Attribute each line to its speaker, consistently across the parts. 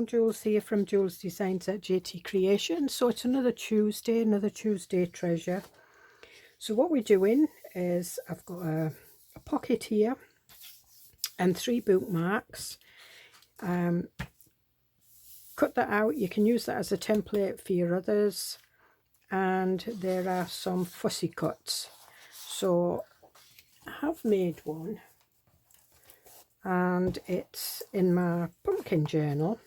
Speaker 1: Jules here from Joolsedesigns at JT Creations. So it's another Tuesday treasure. So what we're doing is I've got a pocket here and 3 bookmarks. Cut that out. You can use that as a template for your others. And there are some fussy cuts. So I have made one. And it's in my pumpkin journal.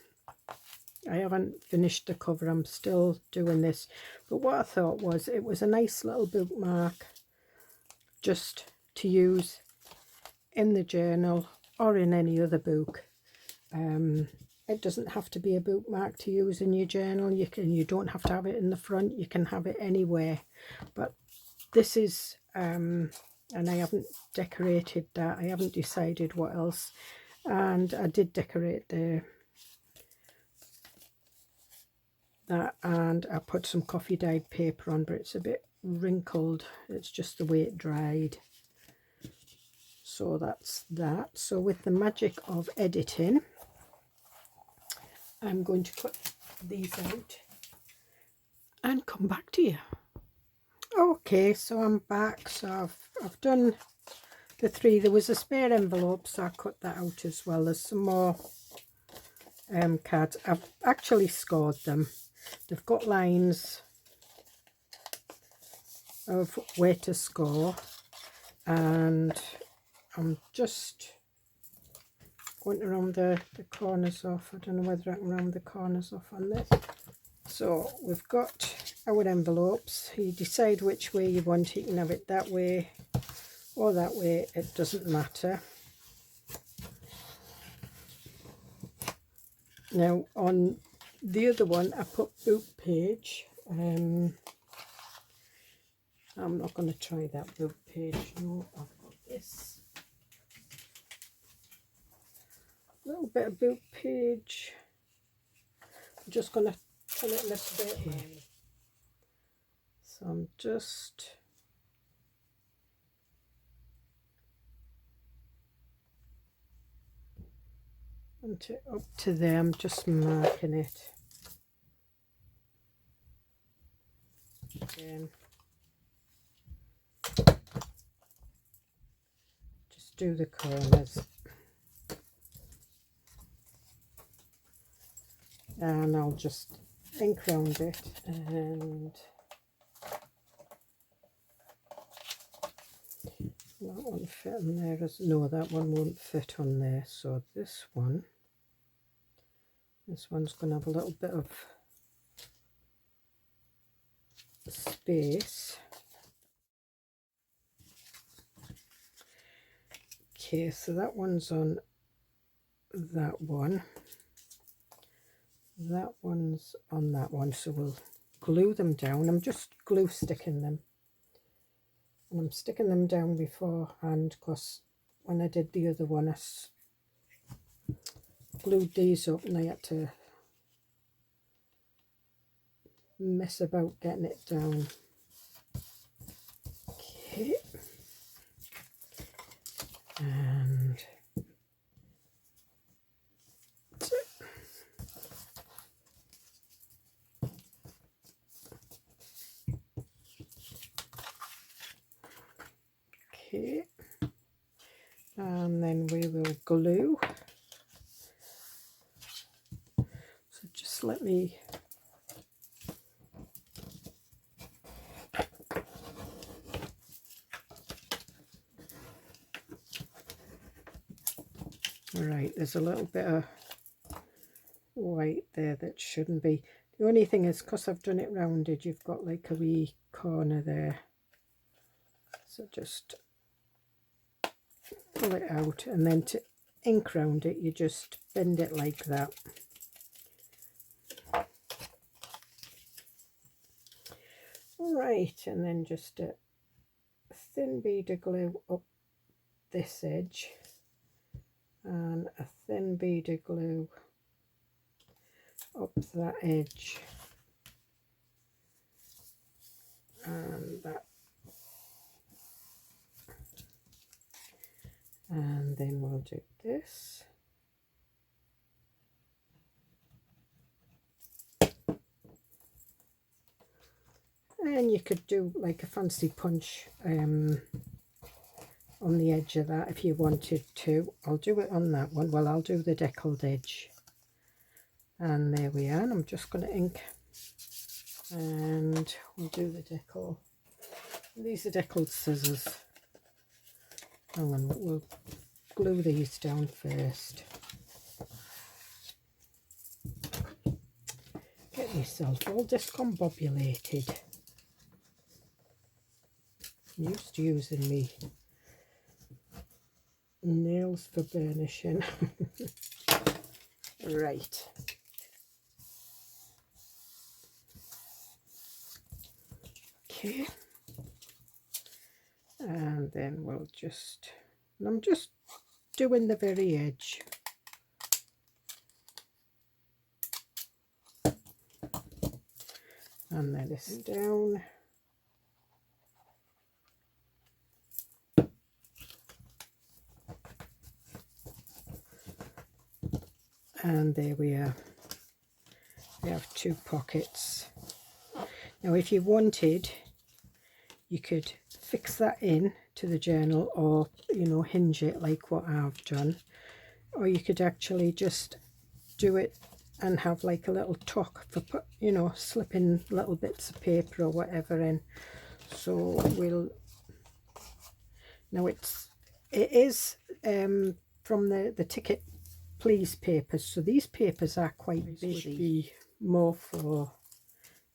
Speaker 1: I haven't finished the cover, I'm still doing this, but what I thought was it was a nice little bookmark just to use in the journal or in any other book. It doesn't have to be a bookmark to use in your journal. You don't have to have it in the front, you can have it anywhere, but this is and I haven't decorated that, I haven't decided what else, and I did decorate that, and I put some coffee dyed paper on, but it's a bit wrinkled, it's just the way it dried. So that's that. So with the magic of editing, I'm going to cut these out and come back to you. Okay, so I'm back. So I've done the 3. There was a spare envelope, so I cut that out as well. There's some more cards. I've actually scored them. They've got lines of where to score, and I'm just going to round the corners off. I don't know whether I can round the corners off on this. So we've got our envelopes. You decide which way you want it. You can have it that way or that way, it doesn't matter. Now on the other one I put book page. I'm not going to try that book page. No, I've got this little bit of book page. I'm just going to pull it a little bit in. So I'm just up to there. I'm just marking it. Just do the corners. And I'll just ink round it, and that won't fit on there. No, that one won't fit on there. So this one's going to have a little bit of space. Okay, so that one's on that one. That one's on that one, so we'll glue them down. I'm just glue sticking them, and I'm sticking them down beforehand because when I did the other one I glued these up and I had to mess about getting it down. Okay, and that's it. Okay, and then we will glue. So just let me right, there's a little bit of white there that shouldn't be. The only thing is, because I've done it rounded, you've got like a wee corner there, so just pull it out, and then to ink round it you just bend it like that. Right, and then just a thin bead of glue up this edge and a thin bead of glue up that edge and that, and then we'll do this And you could do like a fancy punch on the edge of that if you wanted to. I'll do it on that one. Well, I'll do the deckled edge. And there we are. And I'm just going to ink. And we'll do the decal. These are deckled scissors. Hang on, we'll glue these down first. Get myself all discombobulated. I'm used to using me nails for burnishing. Right. Okay. And then we'll just, I'm just doing the very edge. And then this down. And there we are. We have 2 pockets. Now if you wanted, you could fix that in to the journal, or you know, hinge it like what I've done, or you could actually just do it and have like a little tuck for, you know, slipping little bits of paper or whatever in. So we'll, now it is from the Ticket Please papers, so these papers are quite big, would be more for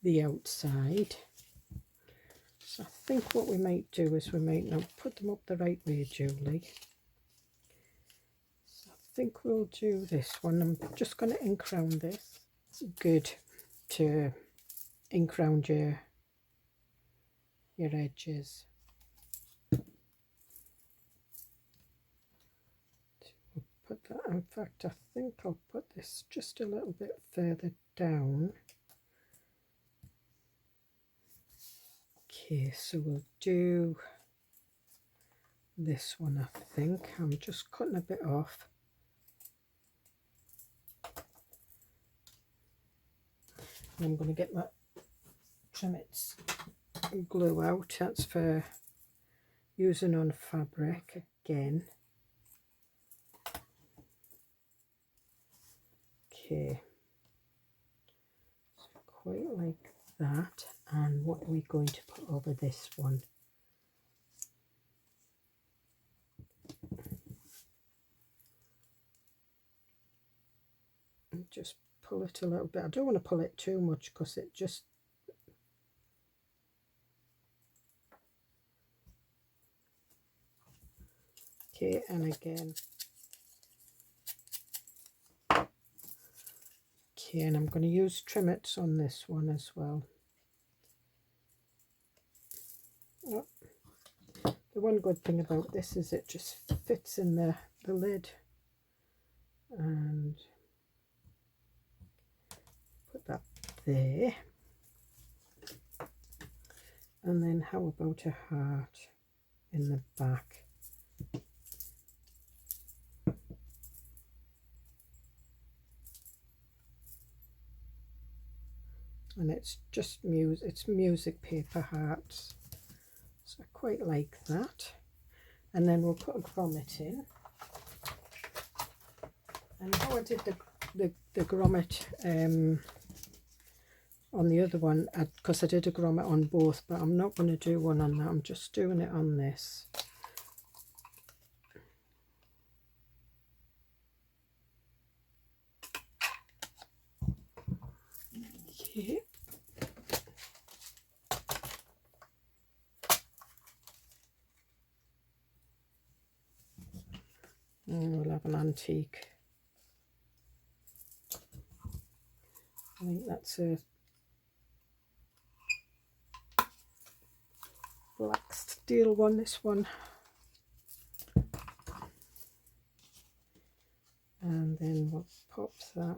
Speaker 1: the outside. So I think what we might do is we might now put them up the right way, Julie. So I think we'll do this one. I'm just going to ink round this. It's good to ink round your edges. Put that, in fact I think I'll put this just a little bit further down. Okay, so we'll do this one. I think I'm just cutting a bit off. And I'm going to get my Trimits glue out. That's for using on fabric again. Okay, so quite like that. And what are we going to put over this one? And just pull it a little bit. I don't want to pull it too much because it just, okay, and again. Okay, and I'm going to use Trimits on this one as well. Oh. The one good thing about this is it just fits in the lid. And put that there. And then how about a heart in the back? And it's just music paper hearts, so I quite like that. And then we'll put a grommet in. And how I did the grommet on the other one, because I did a grommet on both, but I'm not going to do one on that, I'm just doing it on this. Okay. And we'll have an antique. I think that's a black steel one, this one. And then we'll pop that.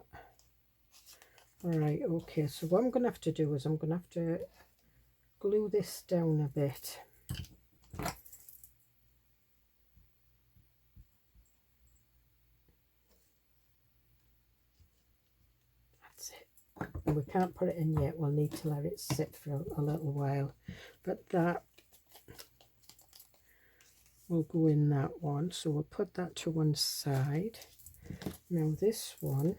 Speaker 1: Alright, okay, so what I'm going to have to do is I'm going to have to glue this down a bit. That's it. We can't put it in yet, we'll need to let it sit for a little while, but that will go in that one, so we'll put that to one side. Now this one,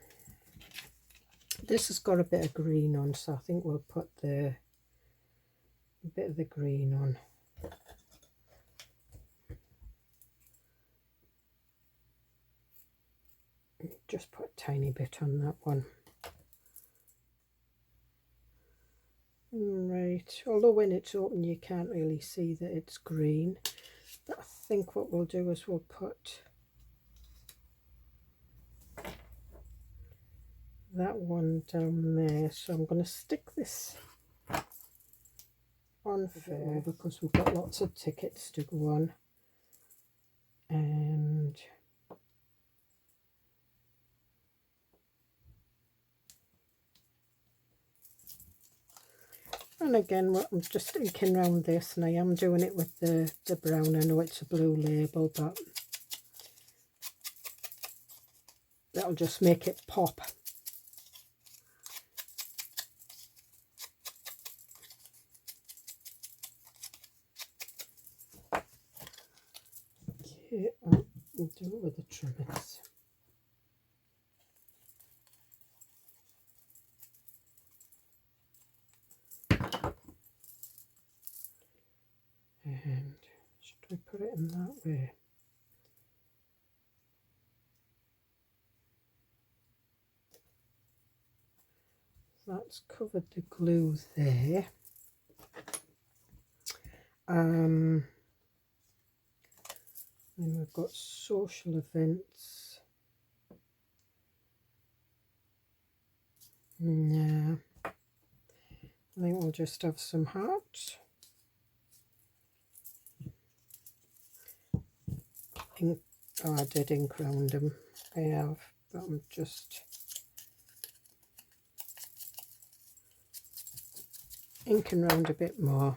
Speaker 1: this has got a bit of green on, so I think we'll put a bit of the green on. Just put a tiny bit on that one. Right, although when it's open you can't really see that it's green, but I think what we'll do is we'll put that one down there. So I'm going to stick this on first because we've got lots of tickets to go on, and again I'm just inking around this, and I am doing it with the brown. I know it's a blue label, but that'll just make it pop. Okay, I'll do it with the trimmings. And should we put it in that way? That's covered the glue there. Then we've got social events. Yeah, I think we'll just have some hearts. Oh, I did ink round them. I have, but I'm just inking round a bit more.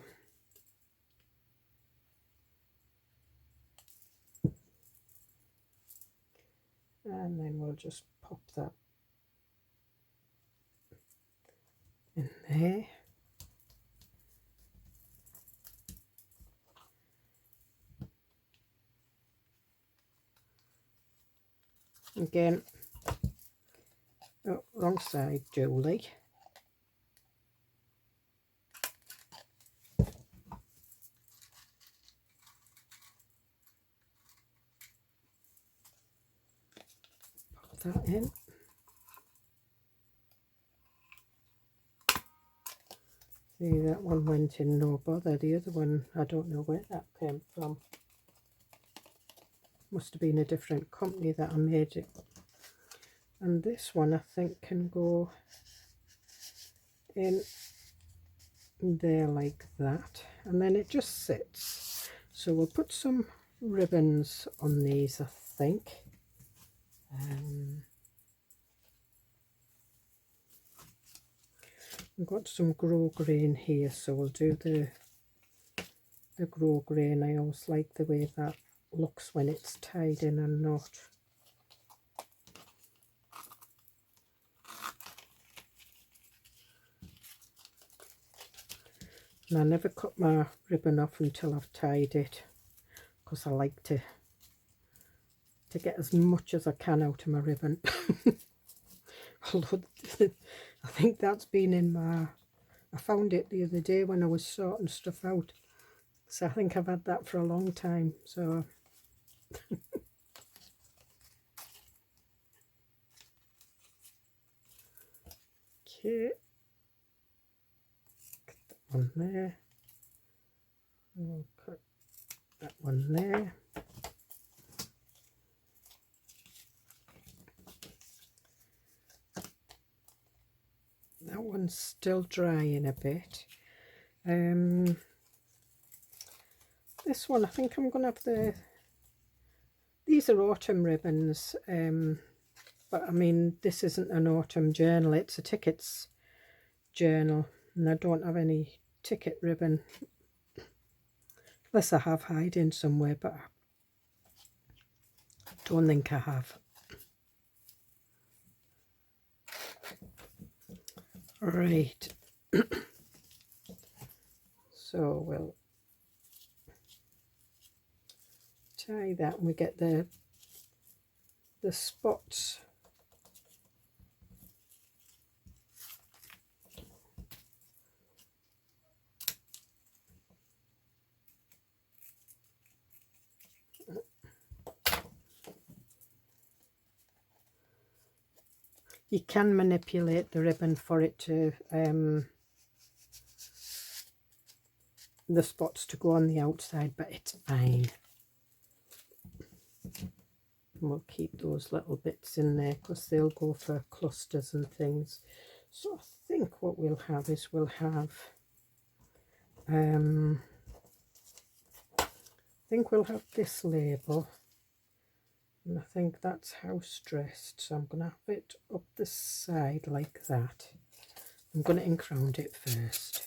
Speaker 1: And then we'll just pop that in there. Again, oh, wrong side, Julie. Pop that in. See, that one went in no bother. The other one, I don't know where that came from. Must have been a different company that I made it. And this one I think can go in there like that, and then it just sits. So we'll put some ribbons on these, I think. We've got some grow grain here, so we'll do the grow grain. I always like the way that looks when it's tied in a knot. And I never cut my ribbon off until I've tied it, because I like to get as much as I can out of my ribbon. Although I think that's been in my, I found it the other day when I was sorting stuff out, so I think I've had that for a long time. So okay, cut that one there, and we'll cut that one there. That one's still drying a bit. This one, I think I'm going to have these are autumn ribbons, but I mean, this isn't an autumn journal, it's a tickets journal, and I don't have any ticket ribbon, unless I have hiding somewhere, but I don't think I have. Right. So we'll tie that and we get the spots. You can manipulate the ribbon for it to the spots to go on the outside, but it's fine. And we'll keep those little bits in there because they'll go for clusters and things. So I think what we'll have is we'll have I think we'll have this label, and I think that's house dressed, so I'm going to have it up the side like that. I'm going to ink round it first.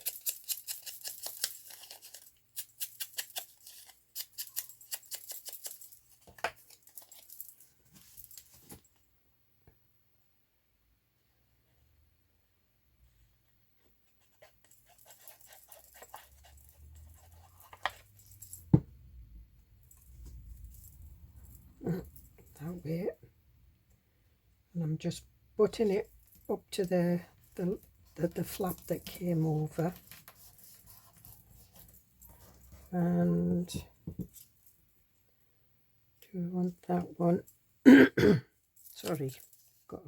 Speaker 1: That way, and I'm just butting it up to the flap that came over, and do we want that one? Sorry, got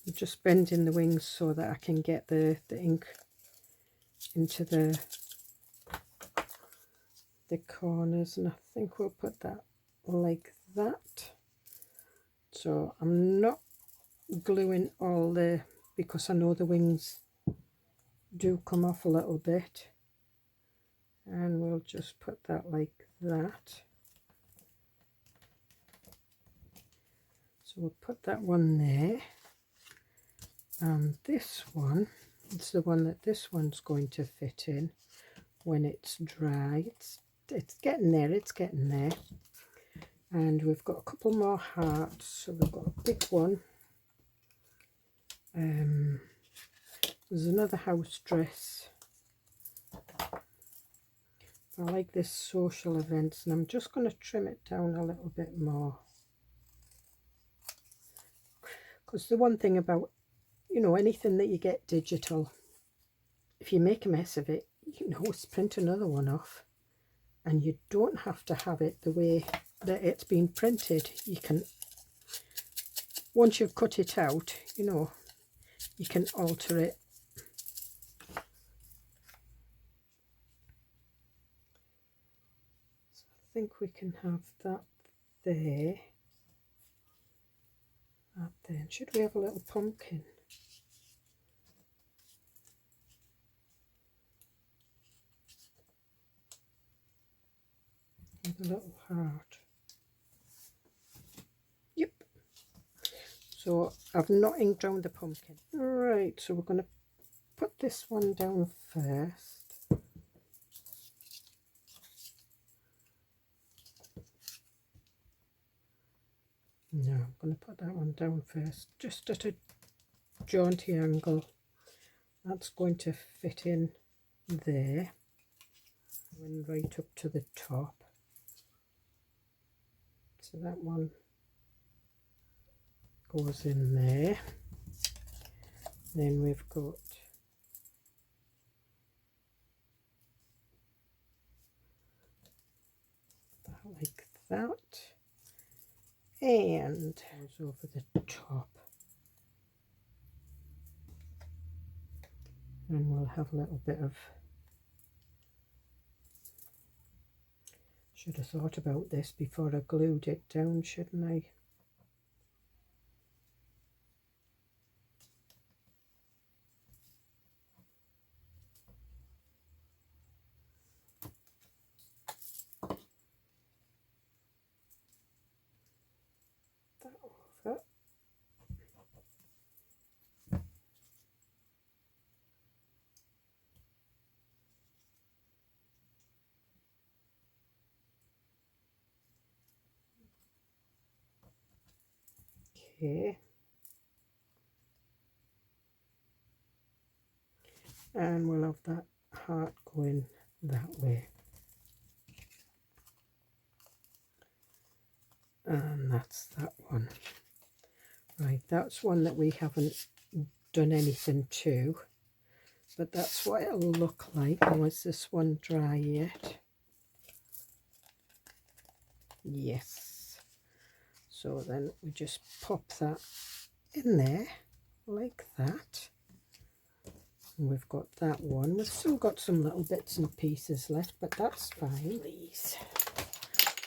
Speaker 1: I'm just bending the wings so that I can get the ink into the corners, and I think we'll put that like that. So I'm not gluing all the, because I know the wings do come off a little bit, and we'll just put that like that. So we'll put that one there, and this one is the one that this one's going to fit in when it's dry. It's getting there, it's getting there. And we've got a couple more hearts, so we've got a big one. There's another house dress. I like this social events, and I'm just going to trim it down a little bit more, because the one thing about, you know, anything that you get digital, if you make a mess of it, you can always print another one off, and you don't have to have it the way that it's been printed. You can, once you've cut it out, you know, you can alter it. So I think we can have that there. That there. And should we have a little pumpkin? With a little heart. Yep. So I've not inked round the pumpkin. Right, so we're going to put this one down first. No, I'm going to put that one down first, just at a jaunty angle. That's going to fit in there, and right up to the top. So that one goes in there. Then we've got that like that, and goes over the top. And we'll have a little bit of, should have thought about this before I glued it down, shouldn't I? That over. here. And we'll have that heart going that way. And that's that one. Right, that's one that we haven't done anything to, but that's what it'll look like. Now, is this one dry yet? Yes. So then we just pop that in there like that. And we've got that one. We've still got some little bits and pieces left, but that's fine. These.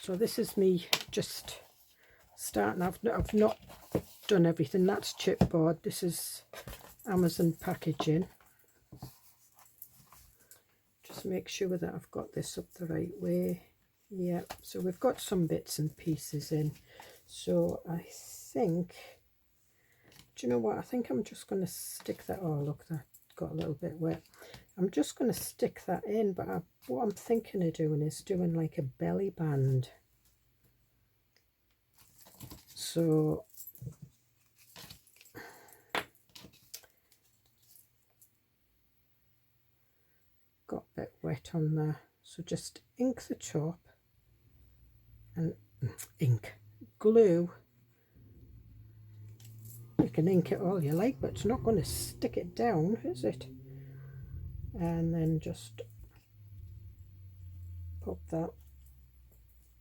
Speaker 1: So this is me just starting. I've not done everything. That's chipboard. This is Amazon packaging. Just make sure that I've got this up the right way. Yeah, so we've got some bits and pieces in. So I think, do you know what? I think I'm just going to stick that. Oh, look, that got a little bit wet. I'm just going to stick that in, but what I'm thinking of doing is doing like a belly band. So got a bit wet on there. So just ink the top and glue. You can ink it all you like, but it's not going to stick it down, is it? And then just pop that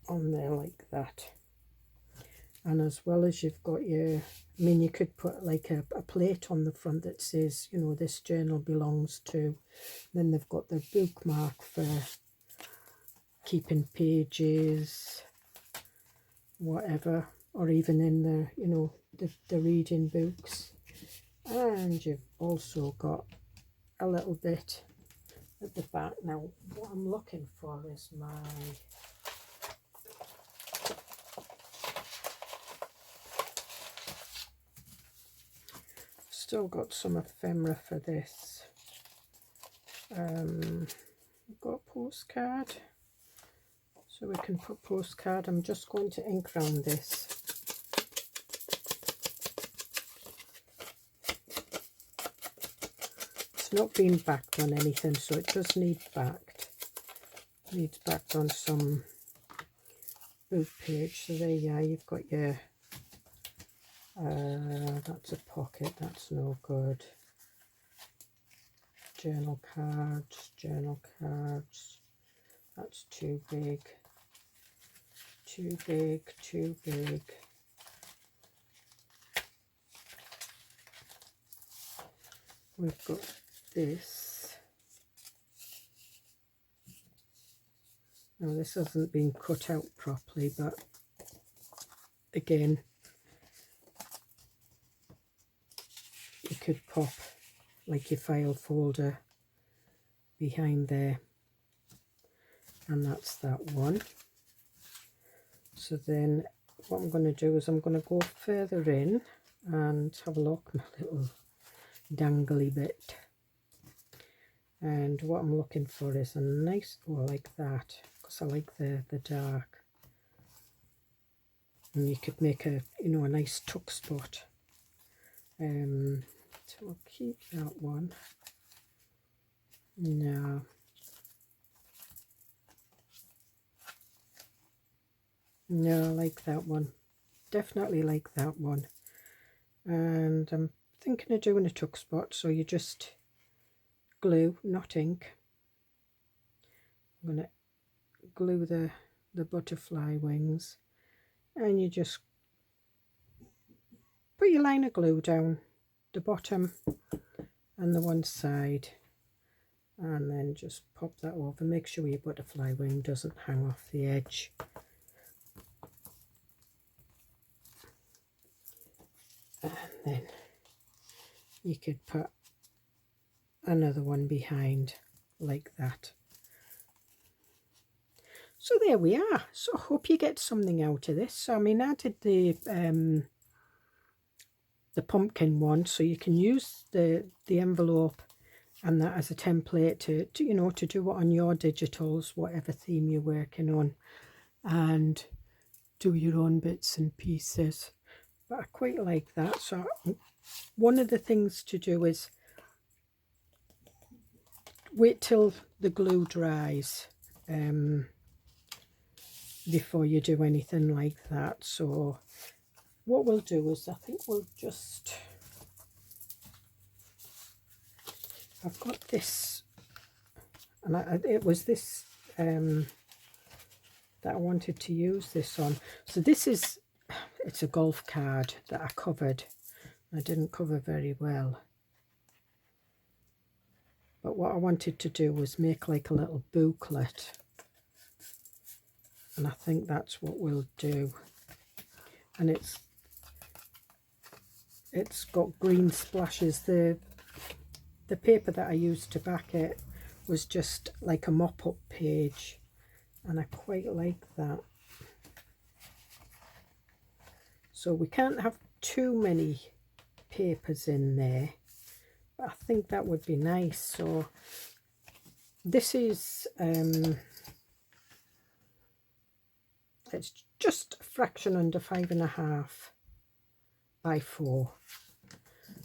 Speaker 1: on there like that. And as well as you've got your, I mean, you could put like a plate on the front that says, you know, this journal belongs to. Then they've got the bookmark for keeping pages, whatever, or even in the, you know, the reading books. And you've also got a little bit at the back. Now, what I'm looking for is my still got some ephemera for this. I've got a postcard, so we can put postcard. I'm just going to ink round this. It's not been backed on anything, so it does need backed. Needs backed on some book page. So there you are, you've got your that's a pocket, that's no good. Journal cards, that's too big, too big. We've got this. Now this hasn't been cut out properly, but again, you could pop like your file folder behind there, and that's that one. So then what I'm going to do is I'm going to go further in and have a look, my little dangly bit. And what I'm looking for is a nice, like that, because I like the dark. And you could make a, you know, a nice tuck spot. So I'll keep that one. No. No, I like that one. Definitely like that one. And I'm thinking of doing a tuck spot, so you just glue, not ink. I'm going to glue the butterfly wings, and you just put your line of glue down the bottom and the one side, and then just pop that over. Make sure your butterfly wing doesn't hang off the edge. And then you could put another one behind like that. So there we are. So I hope you get something out of this. So I mean, I did the pumpkin one, so you can use the envelope and that as a template to you know, to do it on your digitals, whatever theme you're working on, and do your own bits and pieces. but I quite like that. So one of the things to do is wait till the glue dries before you do anything like that. So what we'll do is, I think we'll just, I've got this, and it was this that I wanted to use this on. So this is, it's a golf card that I covered. I didn't cover very well. But what I wanted to do was make like a little booklet. And I think that's what we'll do. And it's got green splashes. The paper that I used to back it was just like a mop-up page. And I quite like that. So we can't have too many papers in there. But I think that would be nice. So this is it's just a fraction under 5.5 by 4.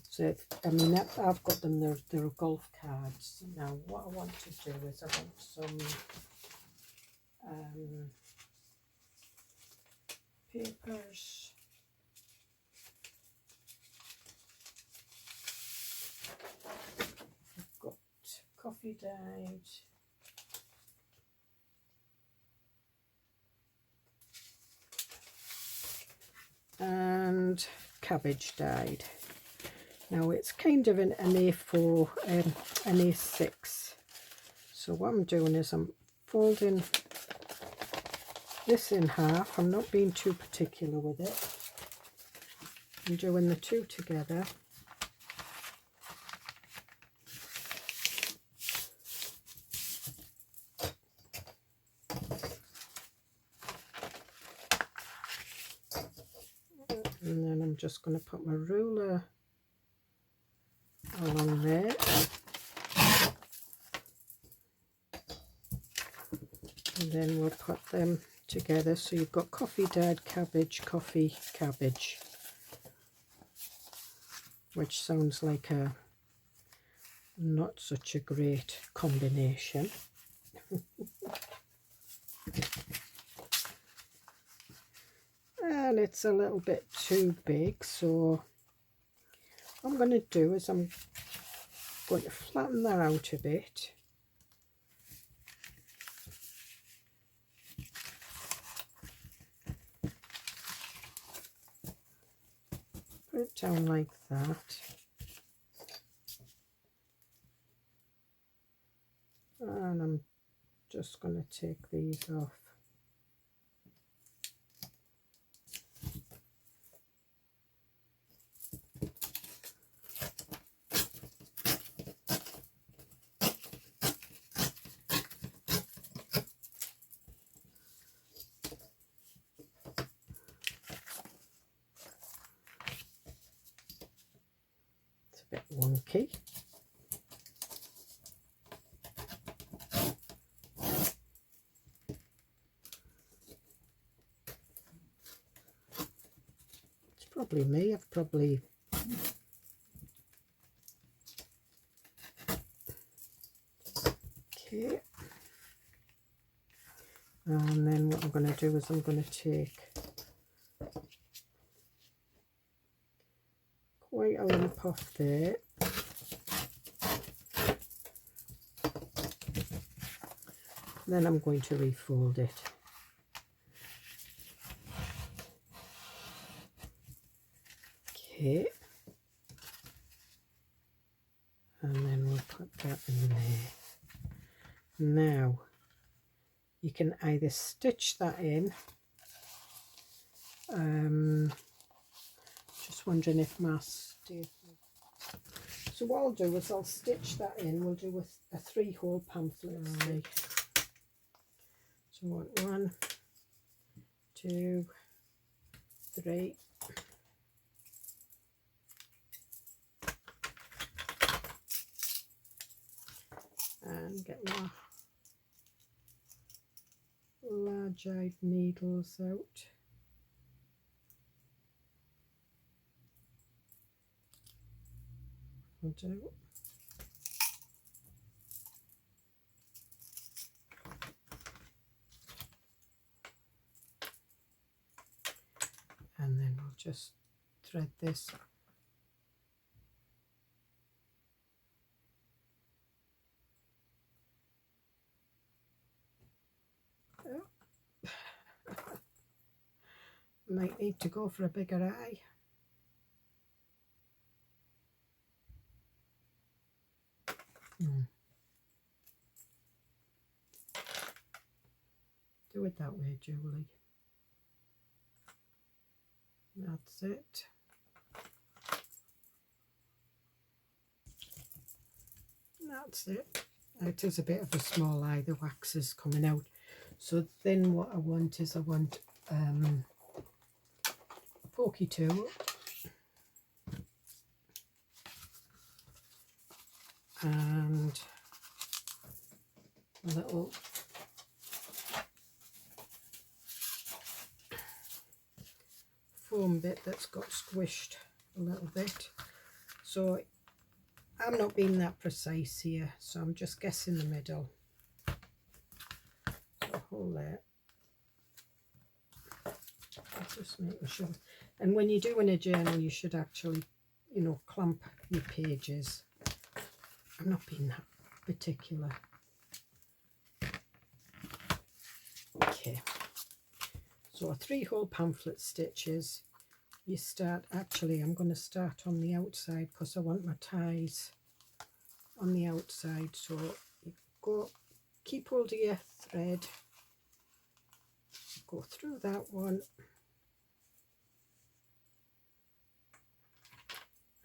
Speaker 1: So I mean, I've got them. They're golf cards. Now what I want to do is I want some papers. I've got coffee dyed, and cabbage dyed. Now it's kind of an A4, an A6. So what I'm doing is I'm folding this in half. I'm not being too particular with it. I'm doing the two together. And then I'm just going to put my ruler along there. And then we'll put them together. So you've got coffee dyed cabbage, coffee, cabbage. Which sounds like a not such a great combination. And it's a little bit too big, so what I'm going to do is I'm going to flatten that out a bit. Put it down like that. And I'm just going to take these off. It's a bit wonky. Probably me. I've probably okay. And then what I'm going to do is I'm going to take quite a lump off there. Then I'm going to refold it. Okay, and then we'll put that in there. Now you can either stitch that in, just wondering if my stiff. So what I'll do is I'll stitch that in. We'll do a 3-hole pamphlet. Right. So 1, 2, 3. And get my large-eyed needles out. will do. And then we'll just thread this. Oh. Might need to go for a bigger eye. Do it that way, Julie. That's it. That's it. It is a bit of a small eye, the wax is coming out. So then what I want is a pokey tool and a little foam bit that's got squished a little bit. So I'm not being that precise here, so I'm just guessing the middle. So hold there. Just making sure. And when you're doing a journal, you should actually, you know, clamp your pages. I'm not being that particular. Okay. So 3-hole pamphlet stitches. You start, actually I'm going to start on the outside because I want my ties on the outside. So you go, keep hold of your thread, go through that one,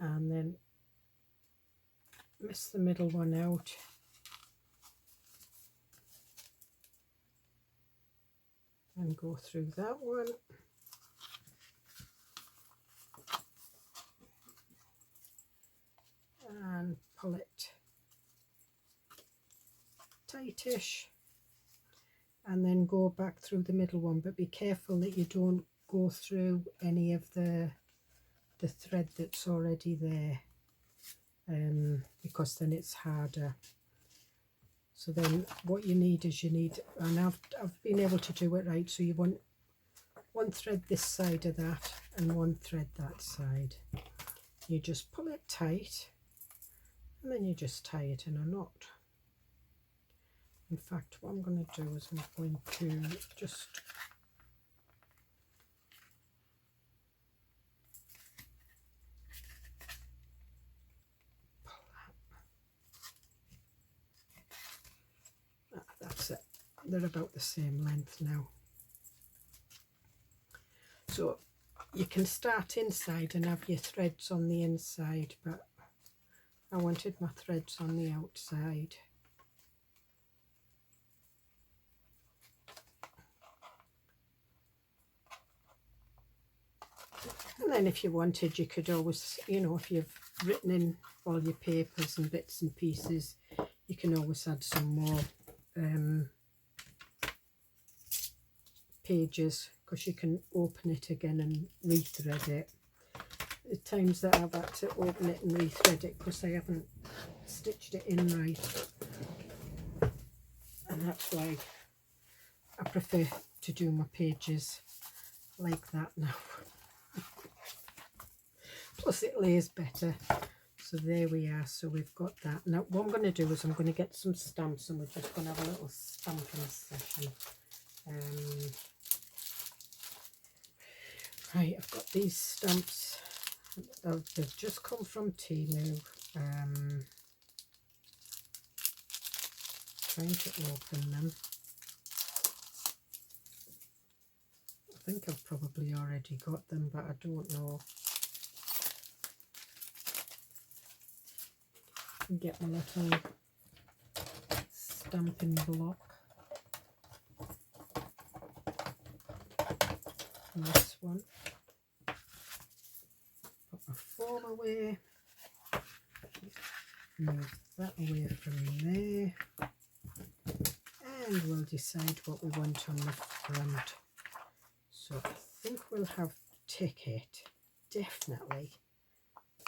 Speaker 1: and then miss the middle one out, and go through that one, and pull it tightish, and then go back through the middle one, but be careful that you don't go through any of the thread that's already there, because then it's harder. So then what you need is and I've been able to do it right, so you want one thread this side of that and one thread that side. You just pull it tight and then you just tie it in a knot. In fact, what I'm going to do is I'm going to just that's it. They're about the same length now. So you can start inside and have your threads on the inside, but I wanted my threads on the outside. And then if you wanted, you could always, you know, if you've written in all your papers and bits and pieces, you can always add some more pages, because you can open it again and rethread it. The times that I've had to open it and rethread it because I haven't stitched it in right, and that's why I prefer to do my pages like that now. Plus it lays better. So there we are. So we've got that. Now what I'm going to do is I'm going to get some stamps, and we're just going to have a little stamping session. Right, I've got these stamps. They've just come from Temu. Trying to open them. I think I've probably already got them, but I don't know. Get my little stamping block. And this one. Put my foam away. Move that away from there. And we'll decide what we want on the front. So I think we'll have ticket. Definitely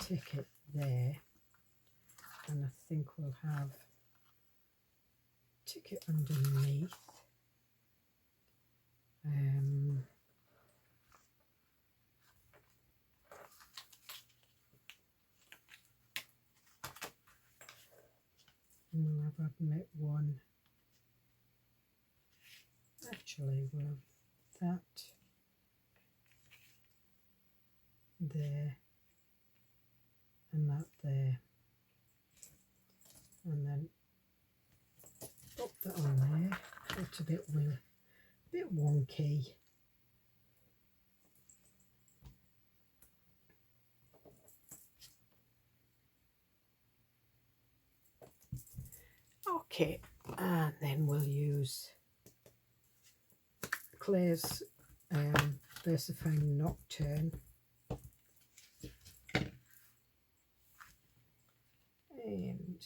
Speaker 1: ticket there. and I think we'll have ticket underneath. We'll have admit one. Actually, we'll have that there and that there, and then pop that on there. It's a bit wonky. Okay, and then we'll use Claire's Versifying Nocturne, and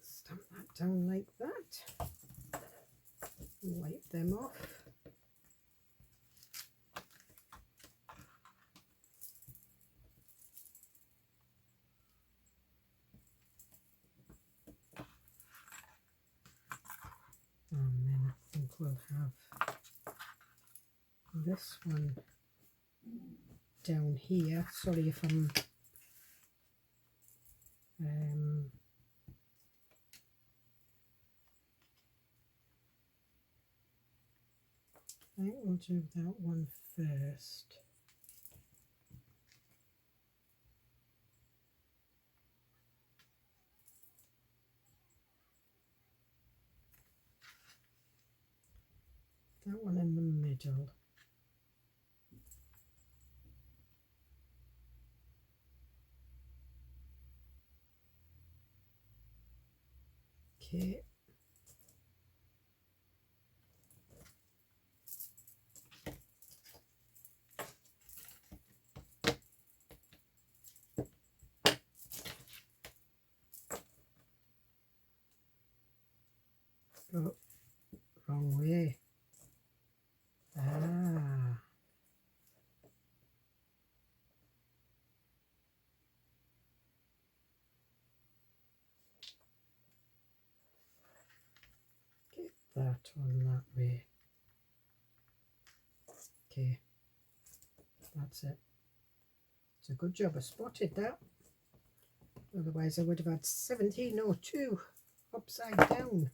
Speaker 1: stamp that down like that. Wipe them off. And then I think we'll have this one down here. Sorry if I'm I think we'll do that one first. That one in the middle. Okay. Oh, wrong way. Ah. Get that on that way. Okay. That's it. It's a good job I spotted that. Otherwise I would have had 1702 upside down.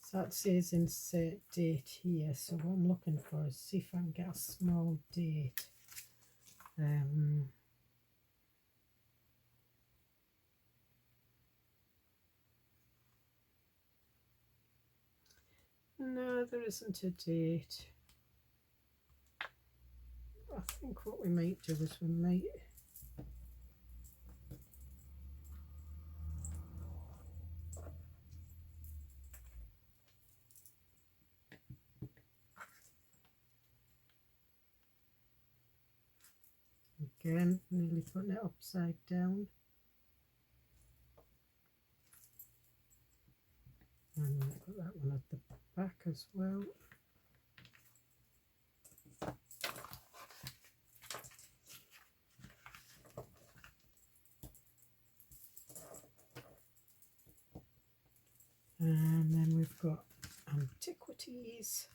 Speaker 1: So that says insert date here. So what I'm looking for is see if I can get a small date. No, there isn't a date. I think what we might do is we might again nearly putting it upside down, and we'll put that one at the back as well. And then we've got antiquities.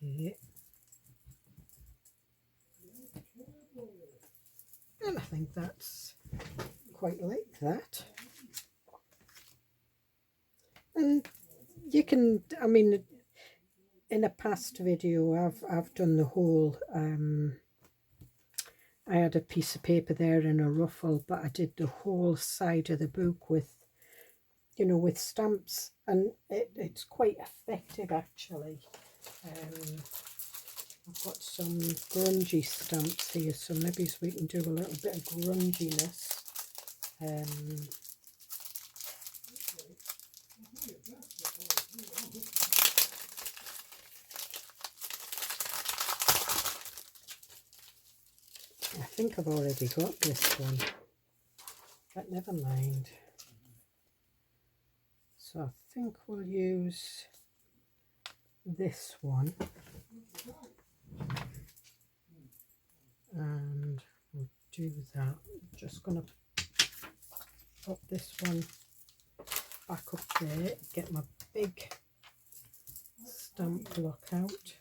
Speaker 1: Okay. And I think that's quite like that. And you can, I mean, in a past video I've done the whole, I had a piece of paper there and a ruffle, but I did the whole side of the book with, you know, with stamps, and it's quite effective actually. I've got some grungy stamps here, so maybe we can do a little bit of grunginess. I think I've already got this one, but never mind. So I think we'll use this one, and we'll do that. I'm just going to put this one back up there, get my big stamp block out.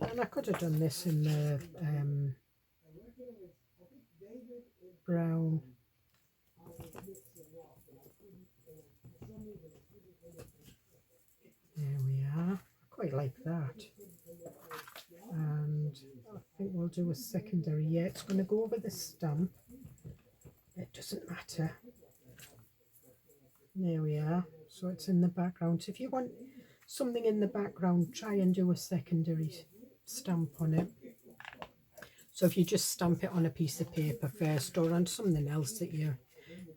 Speaker 1: And I could have done this in the brown. There we are. I quite like that. And I think we'll do a secondary. Yeah, it's going to go over the stamp. It doesn't matter. There we are. So it's in the background. So if you want something in the background, try and do a secondary stamp on it. So if you just stamp it on a piece of paper first, or on something else that you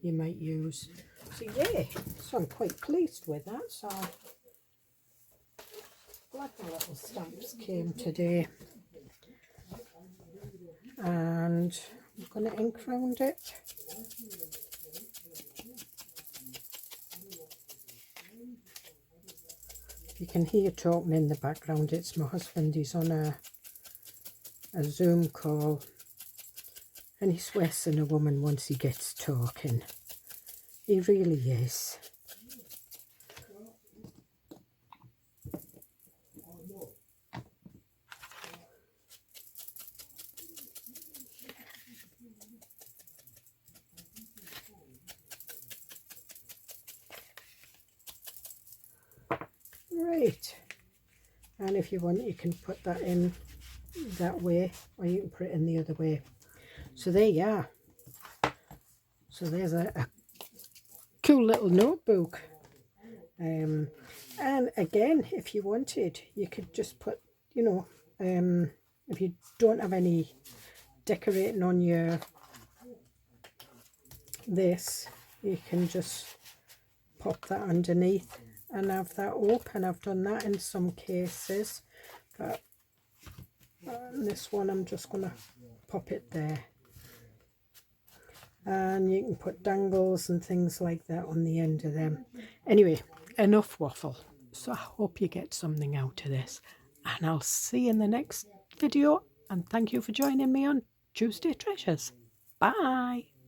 Speaker 1: might use. So yeah, so I'm quite pleased with that. So glad the little stamps came today. And I'm going to ink round it. You can hear talking in the background. It's my husband. He's on a Zoom call, and he's worse than a woman once he gets talking. He really is. Right, and if you want, you can put that in that way, or you can put it in the other way. So there you are. So there's a cool little notebook. And again, if you wanted, you could just put, you know, if you don't have any decorating on your this, you can just pop that underneath and have that open. I've done that in some cases, but on this one I'm just going to pop it there. And you can put dangles and things like that on the end of them. Anyway, enough waffle. So I hope you get something out of this, and I'll see you in the next video, and thank you for joining me on Tuesday Treasures. Bye.